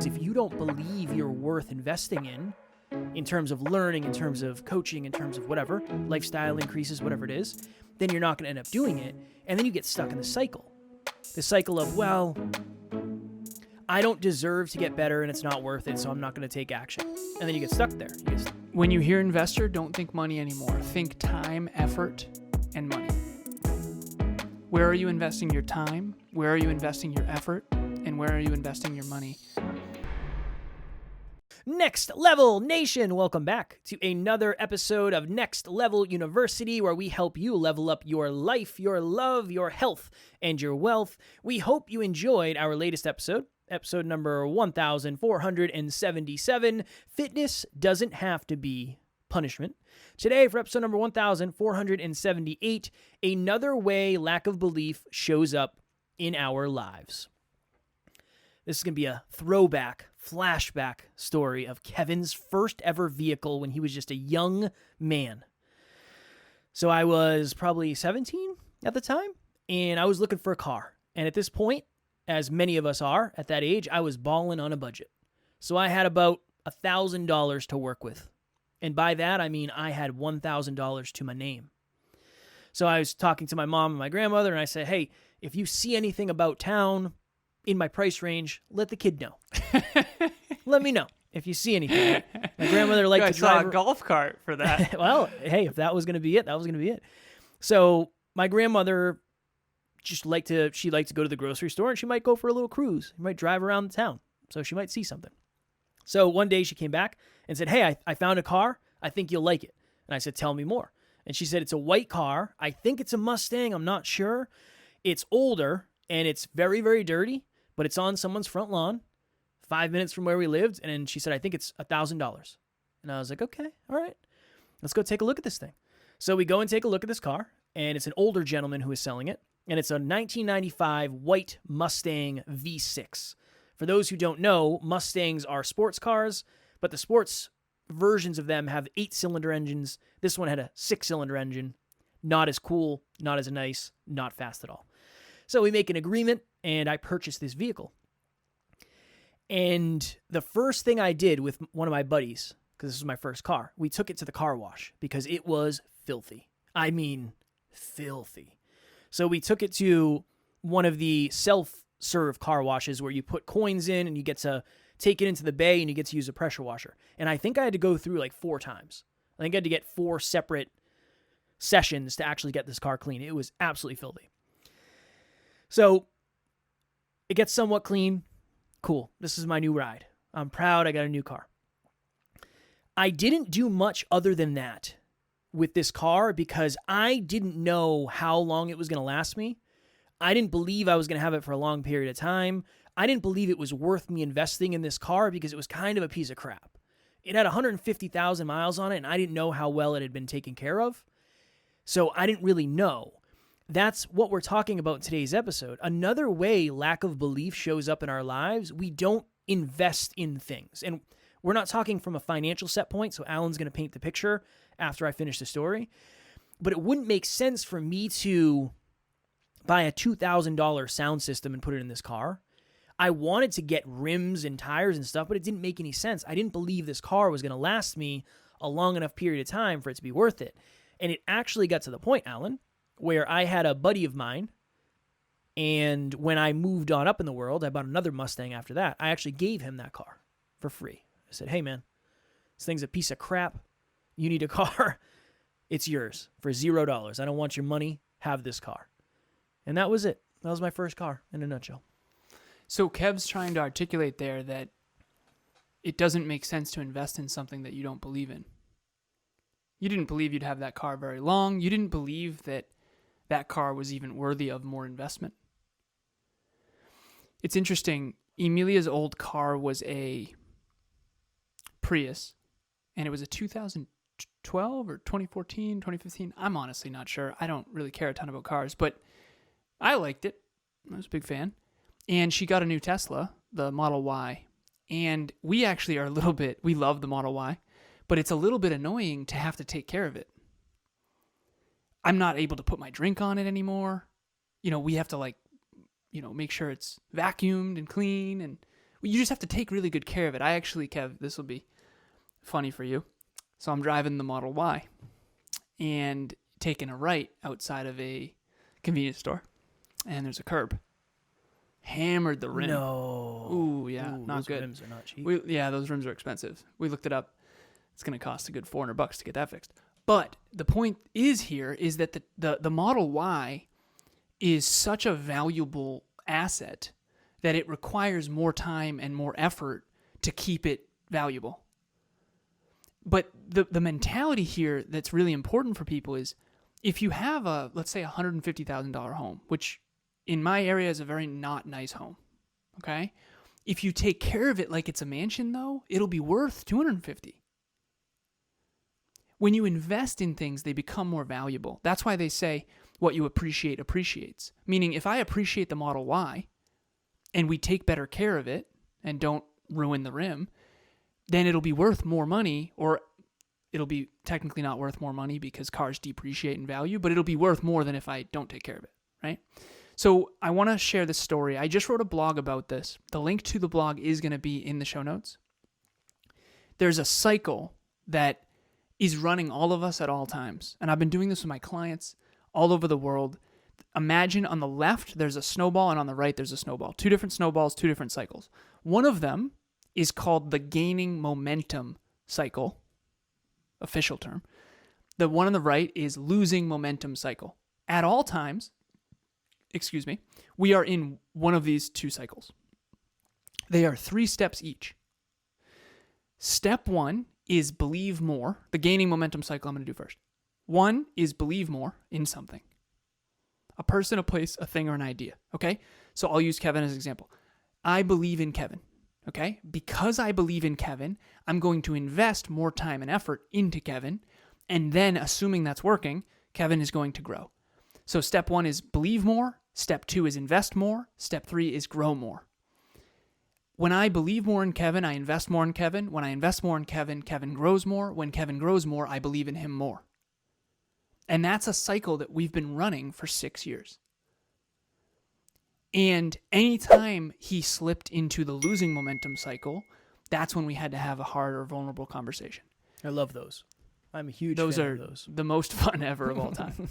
Because if you don't believe you're worth investing in terms of learning, in terms of coaching, in terms of whatever, lifestyle increases, whatever it is, then you're not going to end up doing it. And then you get stuck in the cycle. The cycle of, well, I don't deserve to get better and it's not worth it, so I'm not going to take action. And then you get stuck there. When you hear investor, don't think money anymore. Think time, effort, and money. Where are you investing your time? Where are you investing your effort? And where are you investing your money? Next Level Nation, welcome back to another episode of Next Level University, where we help you level up your life, your love, your health, and your wealth. We hope you enjoyed our latest episode number 1477, Fitness Doesn't Have to Be Punishment. Today, for episode number 1478, another way lack of belief shows up in our lives. This is going to be a throwback, flashback story of Kevin's first ever vehicle when he was just a young man. So I was probably 17 at the time, and I was looking for a car. And at this point, as many of us are at that age, I was balling on a budget. So I had about $1,000 to work with. And by that, I mean I had $1,000 to my name. So I was talking to my mom and my grandmother, and I said, hey, if you see anything about town in my price range, let the kid know. Let me know if you see anything. My grandmother liked to drive a golf cart for that. Well, hey, if that was going to be it, that was going to be it. So my grandmother she liked to go to the grocery store, and she might go for a little cruise. She might drive around the town, so she might see something. So one day she came back and said, hey, I found a car. I think you'll like it. And I said, tell me more. And she said, it's a white car. I think it's a Mustang. I'm not sure. It's older, and it's very, very dirty, but it's on someone's front lawn 5 minutes from where we lived. And then she said, I think it's $1,000. And I was like, okay, all right, let's go take a look at this thing. So we go and take a look at this car, and it's an older gentleman who is selling it. And it's a 1995 white Mustang V6. For those who don't know, Mustangs are sports cars, but the sports versions of them have 8-cylinder engines. This one had a 6-cylinder engine. Not as cool, not as nice, not fast at all. So we make an agreement, and I purchased this vehicle. And the first thing I did with one of my buddies, because this was my first car, we took it to the car wash because it was filthy. I mean, filthy. So we took it to one of the self-serve car washes where you put coins in and you get to take it into the bay and you get to use a pressure washer. And I think I had to go through like 4 times. I think I had to get 4 separate sessions to actually get this car clean. It was absolutely filthy. So it gets somewhat clean. Cool. This is my new ride. I'm proud I got a new car. I didn't do much other than that with this car because I didn't know how long it was going to last me. I didn't believe I was going to have it for a long period of time. I didn't believe it was worth me investing in this car because it was kind of a piece of crap. It had 150,000 miles on it, and I didn't know how well it had been taken care of. So I didn't really know. That's what we're talking about in today's episode. Another way lack of belief shows up in our lives, we don't invest in things. And we're not talking from a financial set point, so Alan's going to paint the picture after I finish the story. But it wouldn't make sense for me to buy a $2,000 sound system and put it in this car. I wanted to get rims and tires and stuff, but it didn't make any sense. I didn't believe this car was going to last me a long enough period of time for it to be worth it. And it actually got to the point, Alan, where I had a buddy of mine, and when I moved on up in the world, I bought another Mustang after that. I actually gave him that car for free. I said, hey, man, this thing's a piece of crap. You need a car. It's yours for $0. I don't want your money. Have this car. And that was it. That was my first car in a nutshell. So Kev's trying to articulate there that it doesn't make sense to invest in something that you don't believe in. You didn't believe you'd have that car very long. You didn't believe that that car was even worthy of more investment. It's interesting. Emilia's old car was a Prius, and it was a 2012 or 2014, 2015. I'm honestly not sure. I don't really care a ton about cars, but I liked it. I was a big fan. And she got a new Tesla, the Model Y. And we actually are we love the Model Y, but it's a little bit annoying to have to take care of it. I'm not able to put my drink on it anymore. We have to make sure it's vacuumed and clean, and you just have to take really good care of it. I actually, Kev, this will be funny for you. So I'm driving the Model Y and taking a right outside of a convenience store, and there's a curb. Hammered the rim. No. Ooh, yeah, not those good. rims are not cheap. Those rims are expensive. We looked it up. It's going to cost a good $400 to get that fixed. But the point is that the Model Y is such a valuable asset that it requires more time and more effort to keep it valuable. But the mentality here that's really important for people is if you have let's say $150,000 home, which in my area is a very not nice home, okay? If you take care of it like it's a mansion though, it'll be worth $250,000. When you invest in things, they become more valuable. That's why they say what you appreciate appreciates. Meaning if I appreciate the Model Y and we take better care of it and don't ruin the rim, then it'll be worth more money, or it'll be technically not worth more money because cars depreciate in value, but it'll be worth more than if I don't take care of it, right? So I want to share this story. I just wrote a blog about this. The link to the blog is going to be in the show notes. There's a cycle that is running all of us at all times. And I've been doing this with my clients all over the world. Imagine on the left, there's a snowball, and on the right, there's a snowball. Two different snowballs, two different cycles. One of them is called the gaining momentum cycle, official term. The one on the right is losing momentum cycle. At all times, we are in one of these two cycles. They are 3 steps each. Step 1 is believe more. The gaining momentum cycle I'm going to do first. 1 is believe more in something. A person, a place, a thing, or an idea. Okay? So I'll use Kevin as an example. I believe in Kevin. Okay? Because I believe in Kevin, I'm going to invest more time and effort into Kevin. And then, assuming that's working, Kevin is going to grow. So step 1 is believe more. Step 2 is invest more. Step 3 is grow more. When I believe more in Kevin, I invest more in Kevin. When I invest more in Kevin, Kevin grows more. When Kevin grows more, I believe in him more. And that's a cycle that we've been running for 6 years. And anytime he slipped into the losing momentum cycle, that's when we had to have a hard or vulnerable conversation. I love those. I'm a huge fan of those. Those are the most fun ever of all time.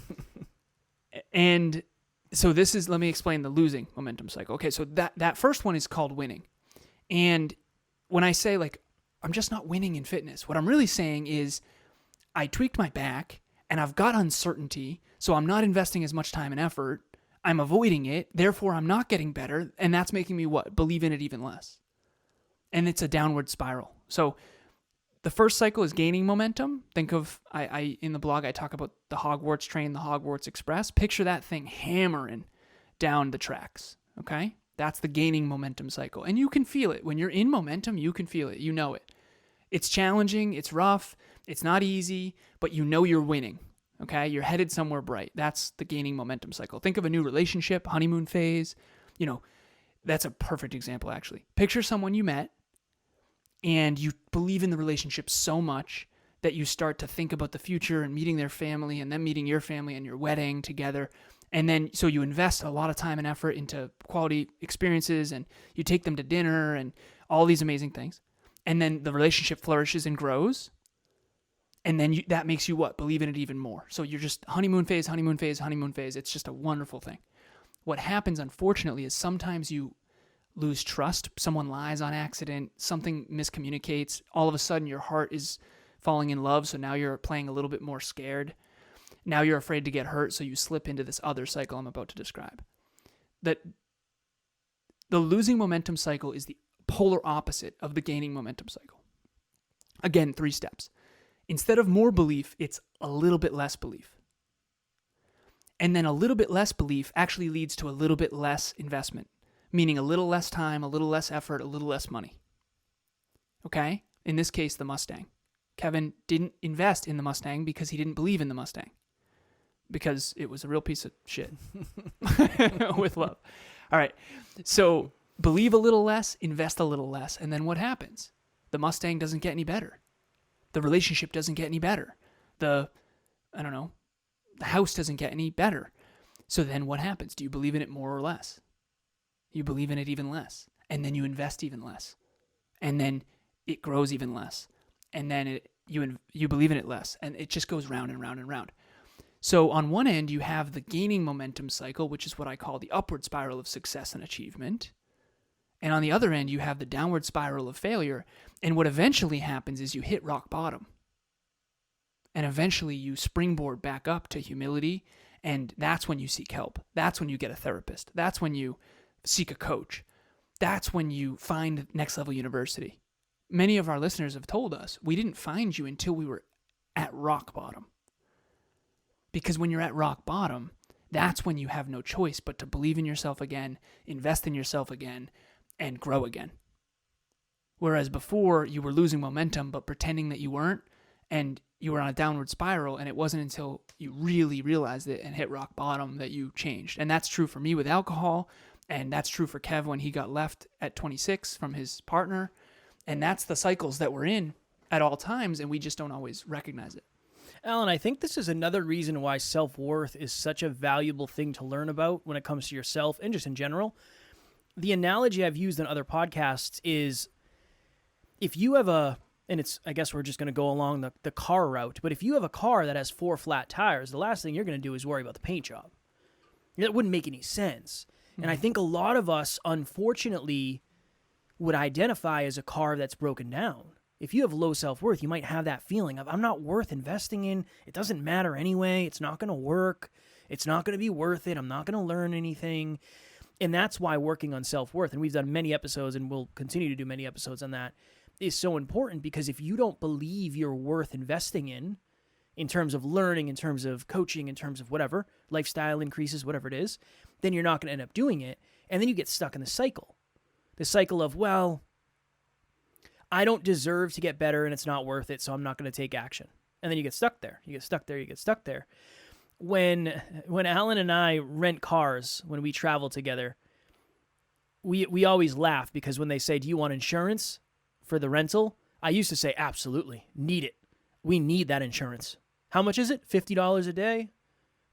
And so let me explain the losing momentum cycle. Okay, so that first one is called winning. And when I say I'm just not winning in fitness, what I'm really saying is I tweaked my back and I've got uncertainty, so I'm not investing as much time and effort. I'm avoiding it, therefore I'm not getting better, and that's making me believe in it even less. And it's a downward spiral. So the first cycle is gaining momentum. Think of, I in the blog, I talk about the Hogwarts train, the Hogwarts Express. Picture that thing hammering down the tracks, okay? That's the gaining momentum cycle. And you can feel it. When you're in momentum, you can feel it. You know it. It's challenging. It's rough. It's not easy, but you know you're winning, okay? You're headed somewhere bright. That's the gaining momentum cycle. Think of a new relationship, honeymoon phase. That's a perfect example, actually. Picture someone you met, and you believe in the relationship so much that you start to think about the future and meeting their family and them meeting your family and your wedding together. And then, so you invest a lot of time and effort into quality experiences, and you take them to dinner and all these amazing things. And then the relationship flourishes and grows. And then that makes you believe in it even more. So you're just honeymoon phase, honeymoon phase, honeymoon phase. It's just a wonderful thing. What happens, unfortunately, is sometimes you lose trust. Someone lies on accident. Something miscommunicates. All of a sudden, your heart is falling in love. So now you're playing a little bit more scared. Now you're afraid to get hurt. So you slip into this other cycle I'm about to describe. That the losing momentum cycle is the polar opposite of the gaining momentum cycle. Again, 3 steps. Instead of more belief, it's a little bit less belief. And then a little bit less belief actually leads to a little bit less investment, meaning a little less time, a little less effort, a little less money. Okay? In this case, the Mustang. Kevin didn't invest in the Mustang because he didn't believe in the Mustang, because it was a real piece of shit. With love. All right. So believe a little less, invest a little less, and then what happens? The Mustang doesn't get any better. The relationship doesn't get any better. The house doesn't get any better. So then what happens? Do you believe in it more or less? You believe in it even less. and then you invest even less, and then it grows even less, and then you believe in it less, and it just goes round and round and round. So on one end, you have the gaining momentum cycle, which is what I call the upward spiral of success and achievement. And on the other end, you have the downward spiral of failure. And what eventually happens is you hit rock bottom. And eventually you springboard back up to humility. And that's when you seek help. That's when you get a therapist. That's when you seek a coach. That's when you find Next Level University. Many of our listeners have told us, we didn't find you until we were at rock bottom. Because when you're at rock bottom, that's when you have no choice but to believe in yourself again, invest in yourself again, and grow again. Whereas before, you were losing momentum, but pretending that you weren't, and you were on a downward spiral, and it wasn't until you really realized it and hit rock bottom that you changed. And that's true for me with alcohol, and that's true for Kev when he got left at 26 from his partner. And that's the cycles that we're in at all times, and we just don't always recognize it. Alan, I think this is another reason why self-worth is such a valuable thing to learn about when it comes to yourself and just in general. The analogy I've used in other podcasts is if you have I guess we're just going to go along the car route, but if you have a car that has 4 flat tires, the last thing you're going to do is worry about the paint job. That wouldn't make any sense. Mm-hmm. And I think a lot of us, unfortunately, would identify as a car that's broken down. If you have low self-worth, you might have that feeling of, I'm not worth investing in. It doesn't matter anyway. It's not going to work. It's not going to be worth it. I'm not going to learn anything. And that's why working on self-worth, and we've done many episodes and we'll continue to do many episodes on that, is so important, because if you don't believe you're worth investing in terms of learning, in terms of coaching, in terms of whatever, lifestyle increases, whatever it is, then you're not going to end up doing it. And then you get stuck in the cycle. The cycle of, well, I don't deserve to get better and it's not worth it, so I'm not going to take action. And then you get stuck there. You get stuck there. You get stuck there. When Alan and I rent cars, when we travel together, we always laugh, because when they say, do you want insurance for the rental? I used to say, absolutely. Need it. We need that insurance. How much is it? $50 a day?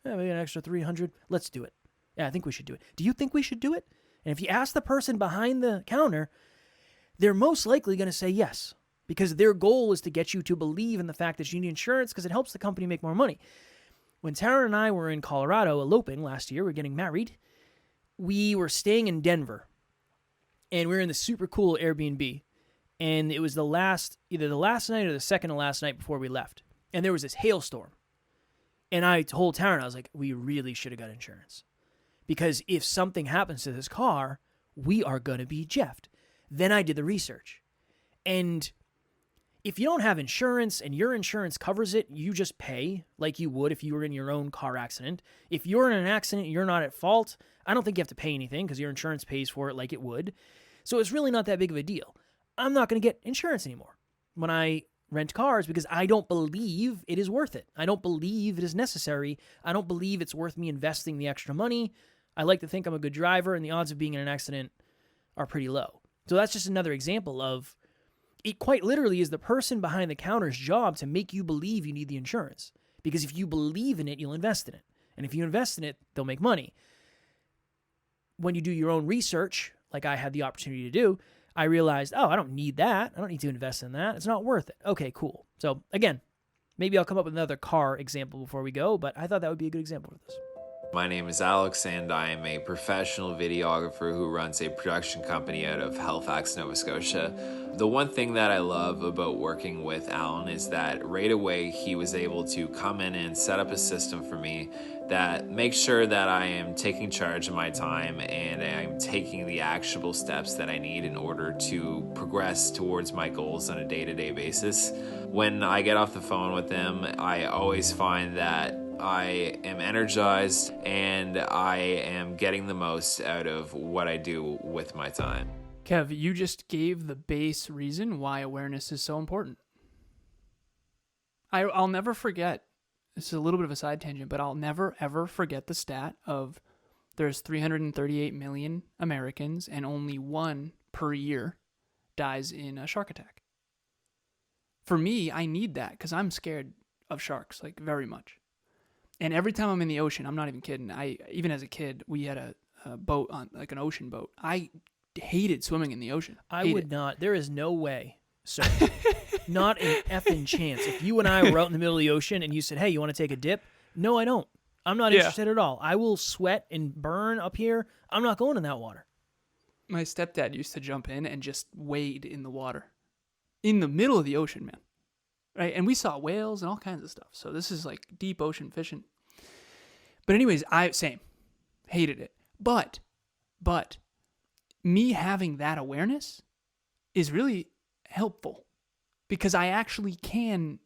Maybe an extra $300. Let's do it. Yeah, I think we should do it. Do you think we should do it? And if you ask the person behind the counter, they're most likely going to say yes, because their goal is to get you to believe in the fact that you need insurance because it helps the company make more money. When Tara and I were in Colorado eloping last year, we were getting married, we were staying in Denver, and we were in the super cool Airbnb, and it was either the last night or the second to last night before we left, and there was this hailstorm, and I told Tara, I was like, we really should have got insurance, because if something happens to this car, we are going to be jeffed. Then I did the research. And if you don't have insurance and your insurance covers it, you just pay like you would if you were in your own car accident. If you're in an accident and you're not at fault, I don't think you have to pay anything because your insurance pays for it like it would. So it's really not that big of a deal. I'm not going to get insurance anymore when I rent cars, because I don't believe it is worth it. I don't believe it is necessary. I don't believe it's worth me investing the extra money. I like to think I'm a good driver, and the odds of being in an accident are pretty low. So that's just another example of, it quite literally is the person behind the counter's job to make you believe you need the insurance. Because if you believe in it, you'll invest in it. And if you invest in it, they'll make money. When you do your own research, like I had the opportunity to do, I realized, I don't need that. I don't need to invest in that. It's not worth it. Okay, cool. So again, maybe I'll come up with another car example before we go, but I thought that would be a good example for this. My name is Alex, and I am a professional videographer who runs a production company out of Halifax, Nova Scotia. The one thing that I love about working with Alan is that right away he was able to come in and set up a system for me that makes sure that I am taking charge of my time and I'm taking the actionable steps that I need in order to progress towards my goals on a day-to-day basis. When I get off the phone with him, I always find that I am energized and I am getting the most out of what I do with my time. Kev, you just gave the base reason why awareness is so important. I'll never forget, this is a little bit of a side tangent, but I'll never ever forget the stat of there's 338 million Americans and only 1 per year dies in a shark attack. For me, I need that because I'm scared of sharks, like very much. And every time I'm in the ocean, I'm not even kidding. Even as a kid, we had a boat on, like an ocean boat. I hated swimming in the ocean. I Hate would it. not. There is no way, sir. Not an effing chance. If you and I were out in the middle of the ocean and you said, hey, you want to take a dip? No, I don't. I'm not interested at all. I will sweat and burn up here. I'm not going in that water. My stepdad used to jump in and just wade in the water. In the middle of the ocean, man. Right? And we saw whales and all kinds of stuff. So this is like deep ocean fishing. But anyways, same. Hated it. But me having that awareness is really helpful because I actually can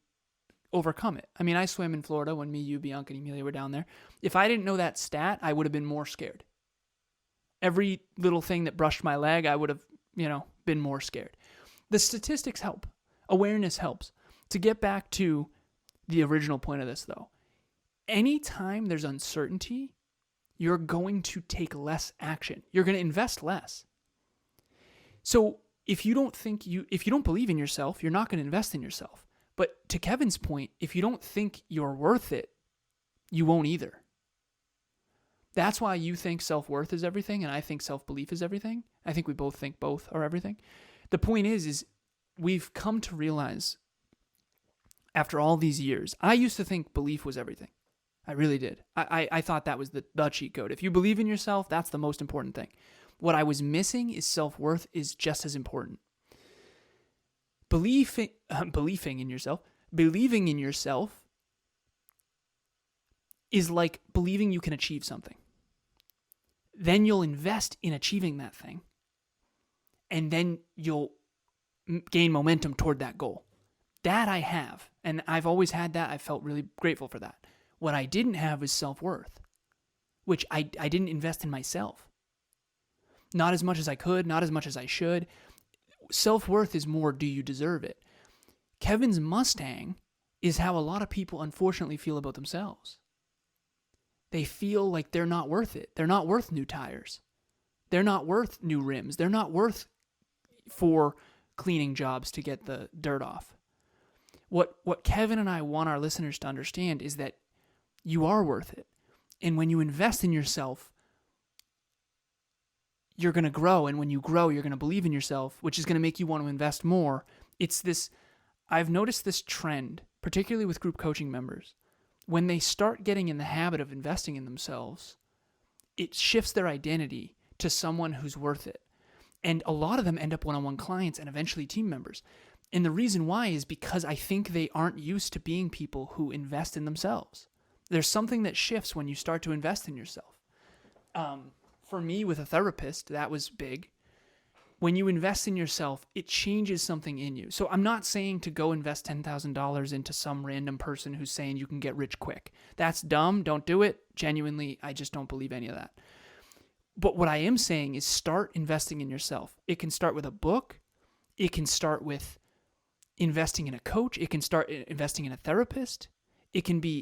overcome it. I mean, I swam in Florida when me, you, Bianca, and Amelia were down there. If I didn't know that stat, I would have been more scared. Every little thing that brushed my leg, I would have, been more scared. The statistics help. Awareness helps. To get back to the original point of this, though, anytime there's uncertainty, you're going to take less action. You're going to invest less. So if you don't believe in yourself, you're not going to invest in yourself. But to Kevin's point, if you don't think you're worth it, you won't either. That's why you think self-worth is everything, and I think self-belief is everything. I think we both think both are everything. The point is we've come to realize after all these years, I used to think belief was everything. I really did. I thought that was the cheat code. If you believe in yourself, that's the most important thing. What I was missing is self-worth is just as important. Believing in yourself is like believing you can achieve something. Then you'll invest in achieving that thing. And then you'll gain momentum toward that goal. That I have. And I've always had that. I felt really grateful for that. What I didn't have was self-worth, which I didn't invest in myself. Not as much as I could, not as much as I should. Self-worth is more, do you deserve it? Kevin's Mustang is how a lot of people unfortunately feel about themselves. They feel like they're not worth it. They're not worth new tires. They're not worth new rims. They're not worth 4 cleaning jobs to get the dirt off. What Kevin and I want our listeners to understand is that you are worth it. And when you invest in yourself, you're going to grow. And when you grow, you're going to believe in yourself, which is going to make you want to invest more. I've noticed this trend, particularly with group coaching members. When they start getting in the habit of investing in themselves, it shifts their identity to someone who's worth it. And a lot of them end up one-on-one clients and eventually team members. And the reason why is because I think they aren't used to being people who invest in themselves. There's something that shifts when you start to invest in yourself. For me, with a therapist, that was big. When you invest in yourself, it changes something in you. So I'm not saying to go invest $10,000 into some random person who's saying you can get rich quick. That's dumb. Don't do it. Genuinely, I just don't believe any of that. But what I am saying is start investing in yourself. It can start with a book. It can start with investing in a coach. It can start investing in a therapist. It can be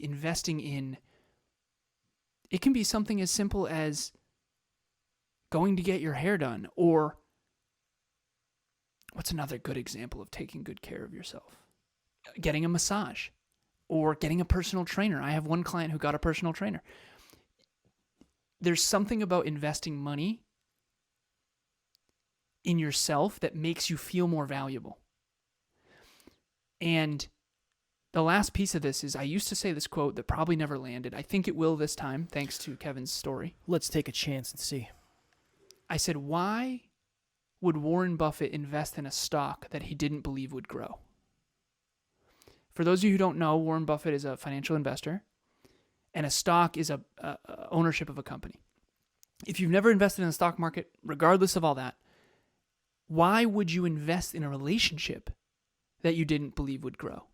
it can be something as simple as going to get your hair done, or what's another good example of taking good care of yourself? Getting a massage or getting a personal trainer. I have one client who got a personal trainer. There's something about investing money in yourself that makes you feel more valuable. And the last piece of this is, I used to say this quote that probably never landed. I think it will this time, thanks to Kevin's story. Let's take a chance and see. I said, why would Warren Buffett invest in a stock that he didn't believe would grow? For those of you who don't know, Warren Buffett is a financial investor, and a stock is a ownership of a company. If you've never invested in the stock market, regardless of all that, why would you invest in a relationship that you didn't believe would grow?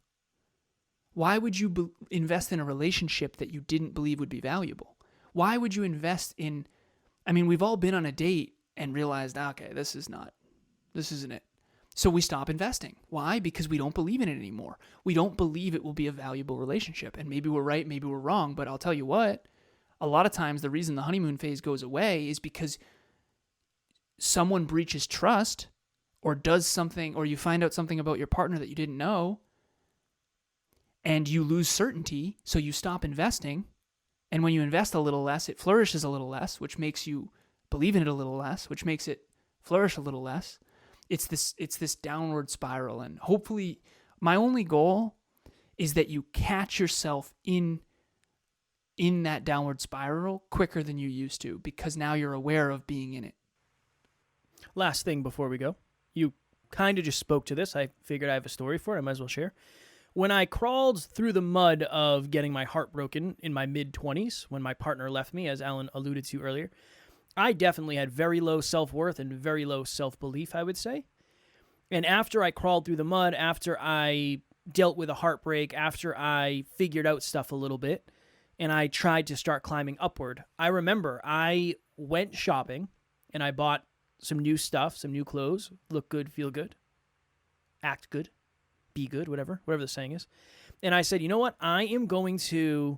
Why would you invest in a relationship that you didn't believe would be valuable? Why would you invest in, we've all been on a date and realized, okay, this isn't it. So we stop investing. Why? Because we don't believe in it anymore. We don't believe it will be a valuable relationship. And maybe we're right, maybe we're wrong, but I'll tell you what, a lot of times the reason the honeymoon phase goes away is because someone breaches trust or does something, or you find out something about your partner that you didn't know, and you lose certainty, so you stop investing. And when you invest a little less, it flourishes a little less, which makes you believe in it a little less, which makes it flourish a little less. It's this downward spiral, and hopefully my only goal is that you catch yourself in that downward spiral quicker than you used to, because now you're aware of being in it. Last thing before we go. You kind of just spoke to this. I figured I have a story for it. I might as well share. When I crawled through the mud of getting my heart broken in my mid-20s, when my partner left me, as Alan alluded to earlier, I definitely had very low self-worth and very low self-belief, I would say. And after I crawled through the mud, after I dealt with a heartbreak, after I figured out stuff a little bit, and I tried to start climbing upward, I remember I went shopping and I bought some new stuff, some new clothes, look good, feel good, act good, be good, whatever the saying is. And I said, you know what? I am going to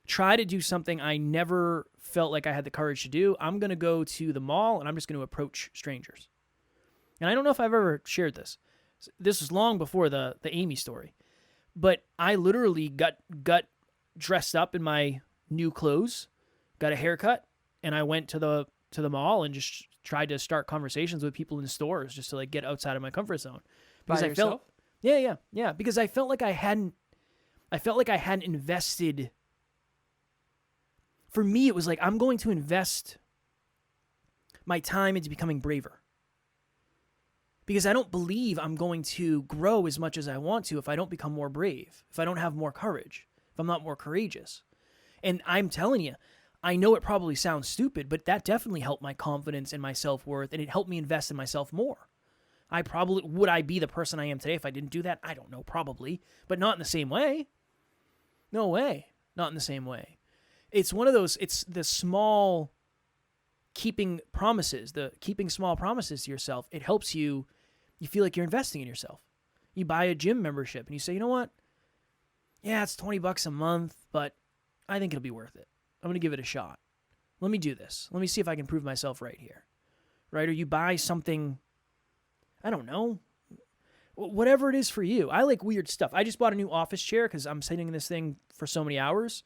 try to do something I never felt like I had the courage to do. I'm going to go to the mall and I'm just going to approach strangers. And I don't know if I've ever shared this. This was long before the Amy story. But I literally got dressed up in my new clothes, got a haircut, and I went to the mall and just tried to start conversations with people in stores just to like get outside of my comfort zone. Because By yourself? Yeah. Because I felt like I hadn't invested. For me, it was like, I'm going to invest my time into becoming braver. Because I don't believe I'm going to grow as much as I want to if I don't become more brave, if I don't have more courage, if I'm not more courageous. And I'm telling you, I know it probably sounds stupid, but that definitely helped my confidence and my self-worth, and it helped me invest in myself more. Would I be the person I am today if I didn't do that? I don't know, probably, but not in the same way. No way. Not in the same way. It's one of those, it's the small keeping small promises to yourself. It helps you feel like you're investing in yourself. You buy a gym membership and you say, you know what? Yeah, it's $20 a month, but I think it'll be worth it. I'm going to give it a shot. Let me do this. Let me see if I can prove myself right here. Right? Or you buy something, I don't know, whatever it is for you. I like weird stuff. I just bought a new office chair because I'm sitting in this thing for so many hours.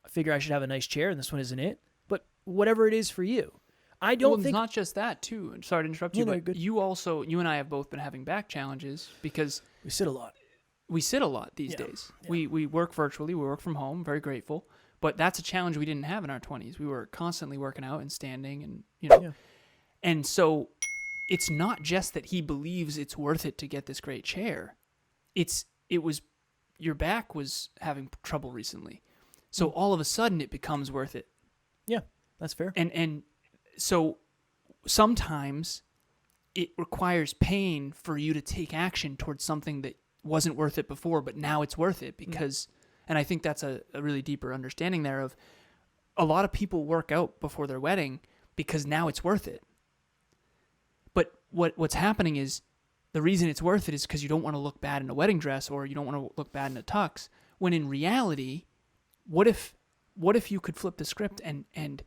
I figure I should have a nice chair, and this one isn't it. But whatever it is for you. I don't think... It's not just that, too. Sorry to interrupt you, but you and I have both been having back challenges because... We sit a lot. We sit a lot these days. Yeah. We work virtually. We work from home. Very grateful. But that's a challenge we didn't have in our 20s. We were constantly working out and standing and, Yeah. And so it's not just that he believes it's worth it to get this great chair. Your back was having trouble recently. So all of a sudden it becomes worth it. Yeah, that's fair. And so sometimes it requires pain for you to take action towards something that wasn't worth it before, but now it's worth it because, and I think that's a really deeper understanding there of a lot of people work out before their wedding because now it's worth it. But what's happening is the reason it's worth it is because you don't want to look bad in a wedding dress or you don't want to look bad in a tux, when in reality, what if you could flip the script and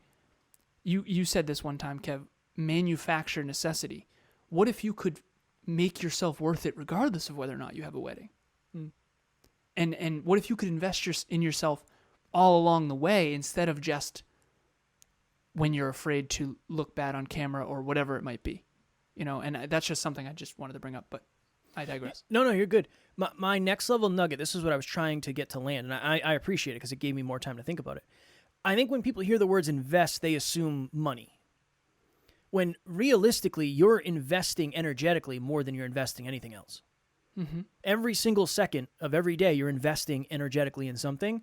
you said this one time, Kev, manufacture necessity. What if you could make yourself worth it regardless of whether or not you have a wedding? And what if you could invest in yourself all along the way instead of just when you're afraid to look bad on camera or whatever it might be? And that's just something I just wanted to bring up, but I digress. No, you're good. My next level nugget, this is what I was trying to get to land, and I appreciate it because it gave me more time to think about it. I think when people hear the words invest, they assume money. When realistically, you're investing energetically more than you're investing anything else. Mm-hmm. Every single second of every day, you're investing energetically in something.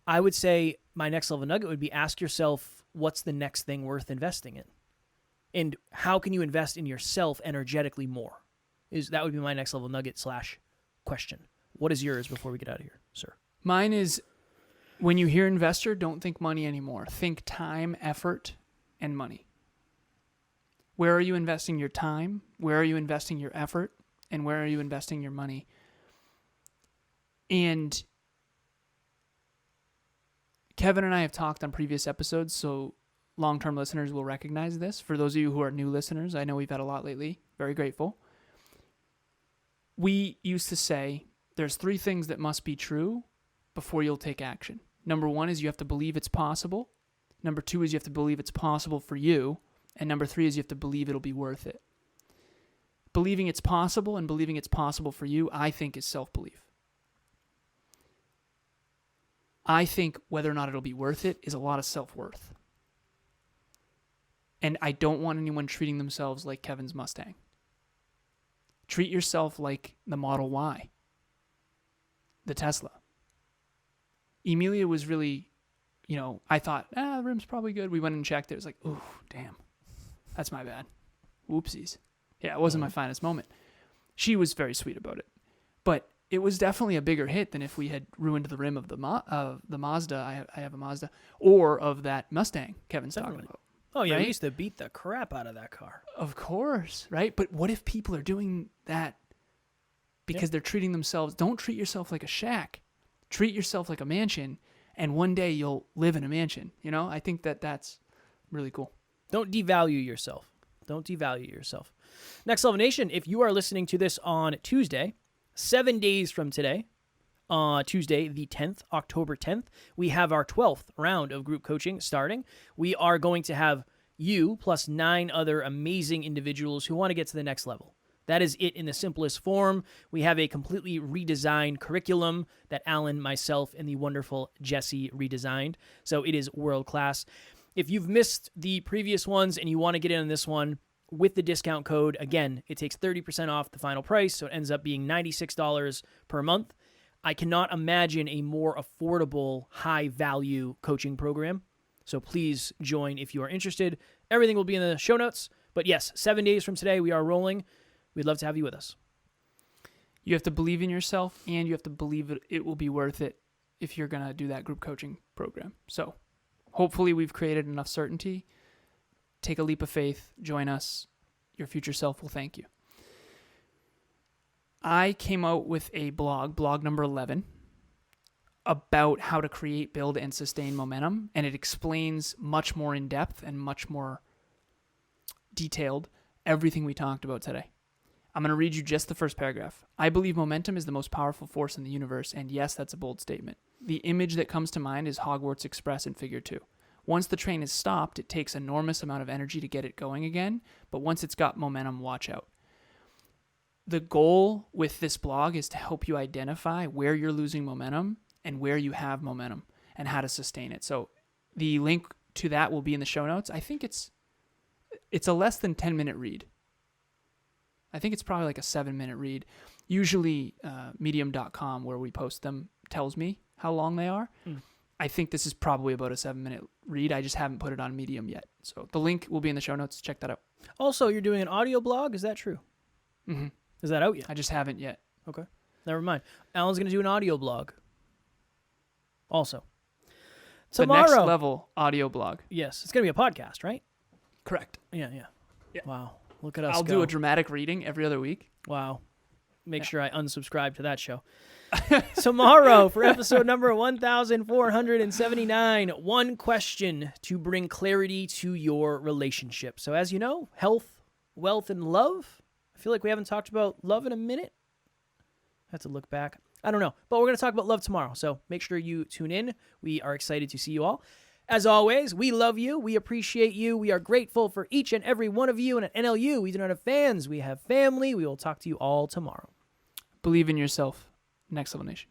I would say my next level nugget would be ask yourself, what's the next thing worth investing in? And how can you invest in yourself energetically more? That would be my next level nugget / question. What is yours before we get out of here, sir? Mine is, when you hear investor, don't think money anymore. Think time, effort, and money. Where are you investing your time? Where are you investing your effort? And where are you investing your money? And Kevin and I have talked on previous episodes, so long-term listeners will recognize this. For those of you who are new listeners, I know we've had a lot lately. Very grateful. We used to say there's 3 things that must be true before you'll take action. Number 1 is you have to believe it's possible. Number 2 is you have to believe it's possible for you. And number 3 is you have to believe it'll be worth it. Believing it's possible and believing it's possible for you, I think, is self-belief. I think whether or not it'll be worth it is a lot of self-worth. And I don't want anyone treating themselves like Kevin's Mustang. Treat yourself like the Model Y, the Tesla. Emilia was really, I thought, the rim's probably good. We went and checked it. It was like, ooh, damn. That's my bad. Whoopsies. Yeah, it wasn't my finest moment. She was very sweet about it. But it was definitely a bigger hit than if we had ruined the rim of the Mazda. I have a Mazda. Or of that Mustang Kevin's talking about. Oh, yeah, right? We used to beat the crap out of that car. Of course, right? But what if people are doing that because they're treating themselves? Don't treat yourself like a shack. Treat yourself like a mansion, and one day you'll live in a mansion. I think that's really cool. Don't devalue yourself. Don't devalue yourself. Next Level Nation, if you are listening to this on Tuesday, 7 days from today, Tuesday, the 10th, October 10th, we have our 12th round of group coaching starting. We are going to have you plus 9 other amazing individuals who want to get to the next level. That is it in the simplest form. We have a completely redesigned curriculum that Alan, myself, and the wonderful Jesse redesigned. So it is world class. If you've missed the previous ones and you want to get in on this one, with the discount code, again, it takes 30% off the final price, so it ends up being $96 per month. I cannot imagine a more affordable, high-value coaching program. So please join if you are interested. Everything will be in the show notes. But yes, 7 days from today, we are rolling. We'd love to have you with us. You have to believe in yourself, and you have to believe it will be worth it if you're going to do that group coaching program. So hopefully we've created enough certainty. Take a leap of faith. Join us. Your future self will thank you. I came out with a blog number 11, about how to create, build, and sustain momentum, and it explains much more in depth and much more detailed everything we talked about today. I'm going to read you just the first paragraph. I believe momentum is the most powerful force in the universe, and yes, that's a bold statement. The image that comes to mind is Hogwarts Express in Figure 2. Once the train is stopped, it takes an enormous amount of energy to get it going again, but once it's got momentum, watch out. The goal with this blog is to help you identify where you're losing momentum and where you have momentum and how to sustain it. So the link to that will be in the show notes. I think it's a less than 10-minute read. I think it's probably like a 7-minute read. Usually medium.com, where we post them, tells me how long they are. I think this is probably about a 7-minute read. I just haven't put it on Medium yet. So the link will be in the show notes. Check that out. Also, you're doing an audio blog. Is that true? Mm-hmm. Is that out yet? I just haven't yet. Okay. Never mind. Alan's going to do an audio blog. Also. Tomorrow. The next level audio blog. Yes. It's going to be a podcast, right? Correct. Yeah. Wow. Look at us I'll go. do a dramatic reading every other week. Wow. Make sure I unsubscribe to that show. Tomorrow, for episode number 1479, one question to bring clarity to your relationship. So as you know, health, wealth, and love. I feel like we haven't talked about love in a minute. I have to look back. I don't know. But we're going to talk about love tomorrow. So make sure you tune in. We are excited to see you all. As always, we love you. We appreciate you. We are grateful for each and every one of you. And at NLU, we do not have fans. We have family. We will talk to you all tomorrow. Believe in yourself. Next Level Nation.